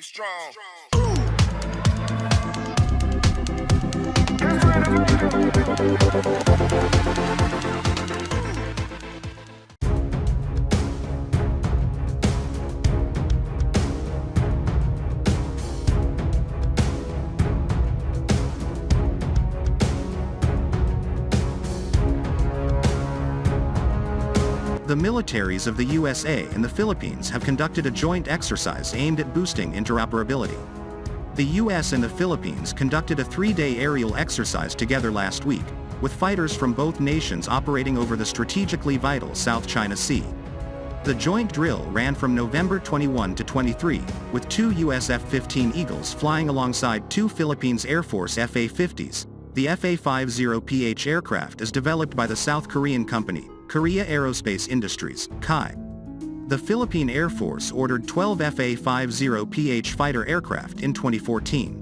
strong. The militaries of the USA and the Philippines have conducted a joint exercise aimed at boosting interoperability. The US and the Philippines conducted a 3-day aerial exercise together last week, with fighters from both nations operating over the strategically vital South China Sea. The joint drill ran from November 21 to 23, with 2 US F-15 Eagles flying alongside 2 Philippines Air Force FA-50s. The FA-50PH aircraft is developed by the South Korean company, Korea Aerospace Industries, KAI. The Philippine Air Force ordered 12 FA-50PH fighter aircraft in 2014.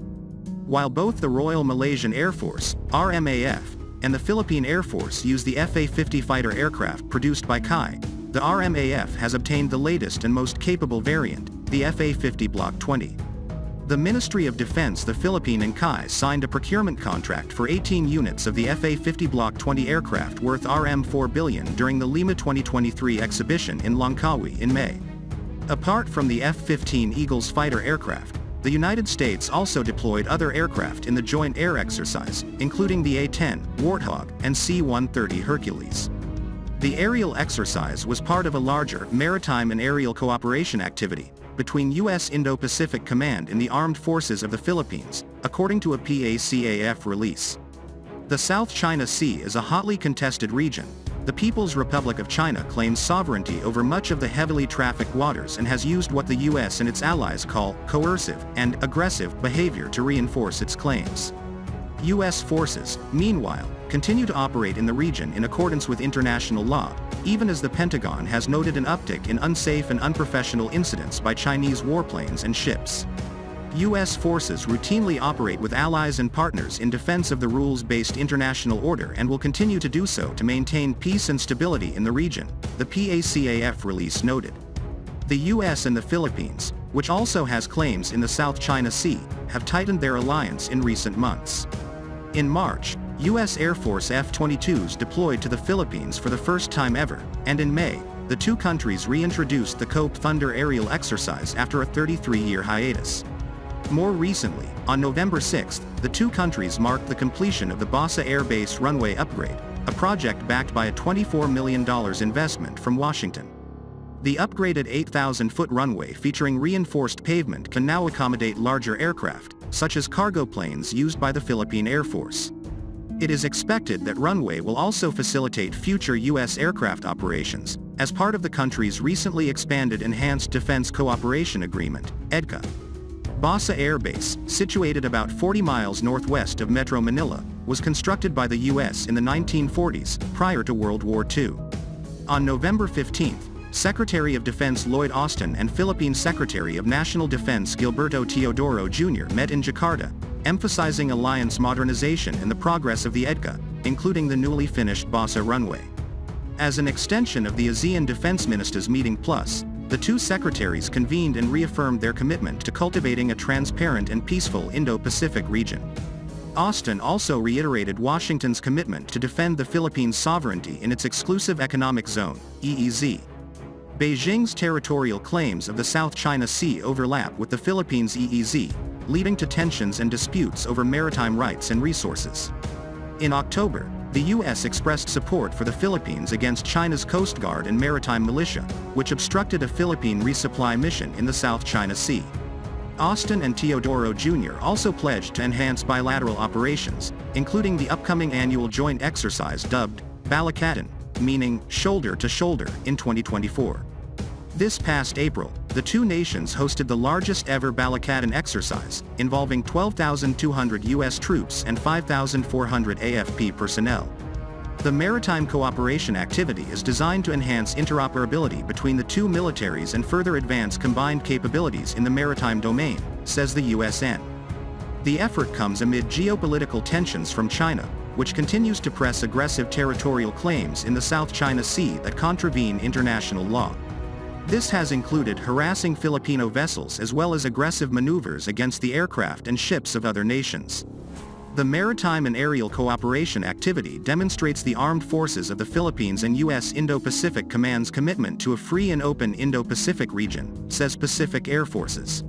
While both the Royal Malaysian Air Force, RMAF, and the Philippine Air Force use the FA-50 fighter aircraft produced by KAI, the RMAF has obtained the latest and most capable variant, the FA-50 Block 20. The Ministry of Defense, the Philippine and KAI signed a procurement contract for 18 units of the FA-50 Block 20 aircraft worth Rm4 billion during the Lima 2023 exhibition in Langkawi in May. Apart from the F-15 Eagles fighter aircraft, the United States also deployed other aircraft in the joint air exercise, including the A-10 Warthog and C-130 Hercules. The aerial exercise was part of a larger maritime and aerial cooperation activity between U.S. Indo-Pacific Command and the Armed Forces of the Philippines, according to a PACAF release. The South China Sea is a hotly contested region. The People's Republic of China claims sovereignty over much of the heavily trafficked waters and has used what the U.S. and its allies call coercive and aggressive behavior to reinforce its claims. U.S. forces, meanwhile, continue to operate in the region in accordance with international law, even as the Pentagon has noted an uptick in unsafe and unprofessional incidents by Chinese warplanes and ships. U.S. forces routinely operate with allies and partners in defense of the rules-based international order and will continue to do so to maintain peace and stability in the region, the PACAF release noted. The U.S. and the Philippines, which also has claims in the South China Sea, have tightened their alliance in recent months. In March, U.S. Air Force F-22s deployed to the Philippines for the first time ever, and in May, the two countries reintroduced the COPE Thunder aerial exercise after a 33-year hiatus. More recently, on November 6, the two countries marked the completion of the Basa Air Base runway upgrade, a project backed by a $24 million investment from Washington. The upgraded 8,000-foot runway featuring reinforced pavement can now accommodate larger aircraft, such as cargo planes used by the Philippine Air Force. It is expected that runway will also facilitate future U.S. aircraft operations, as part of the country's recently expanded Enhanced Defense Cooperation Agreement, EDCA. Basa Air Base, situated about 40 miles northwest of Metro Manila, was constructed by the U.S. in the 1940s, prior to World War II. On November 15, Secretary of Defense Lloyd Austin and Philippine Secretary of National Defense Gilberto Teodoro Jr. met in Jakarta, emphasizing alliance modernization and the progress of the EDCA, including the newly finished Basa runway. As an extension of the ASEAN Defense Ministers Meeting Plus, the two secretaries convened and reaffirmed their commitment to cultivating a transparent and peaceful Indo-Pacific region. Austin also reiterated Washington's commitment to defend the Philippines' sovereignty in its exclusive economic zone, EEZ. Beijing's territorial claims of the South China Sea overlap with the Philippines' EEZ, leading to tensions and disputes over maritime rights and resources. In October, the U.S. expressed support for the Philippines against China's Coast Guard and maritime militia, which obstructed a Philippine resupply mission in the South China Sea. Austin and Teodoro Jr. also pledged to enhance bilateral operations, including the upcoming annual joint exercise dubbed Balikatan, meaning shoulder to shoulder, in 2024. This past April, the two nations hosted the largest ever Balikatan exercise, involving 12,200 U.S. troops and 5,400 AFP personnel. The maritime cooperation activity is designed to enhance interoperability between the two militaries and further advance combined capabilities in the maritime domain, says the USN. The effort comes amid geopolitical tensions from China, which continues to press aggressive territorial claims in the South China Sea that contravene international law. This has included harassing Filipino vessels as well as aggressive maneuvers against the aircraft and ships of other nations. The maritime and aerial cooperation activity demonstrates the armed forces of the Philippines and U.S. Indo-Pacific Command's commitment to a free and open Indo-Pacific region, says Pacific Air Forces.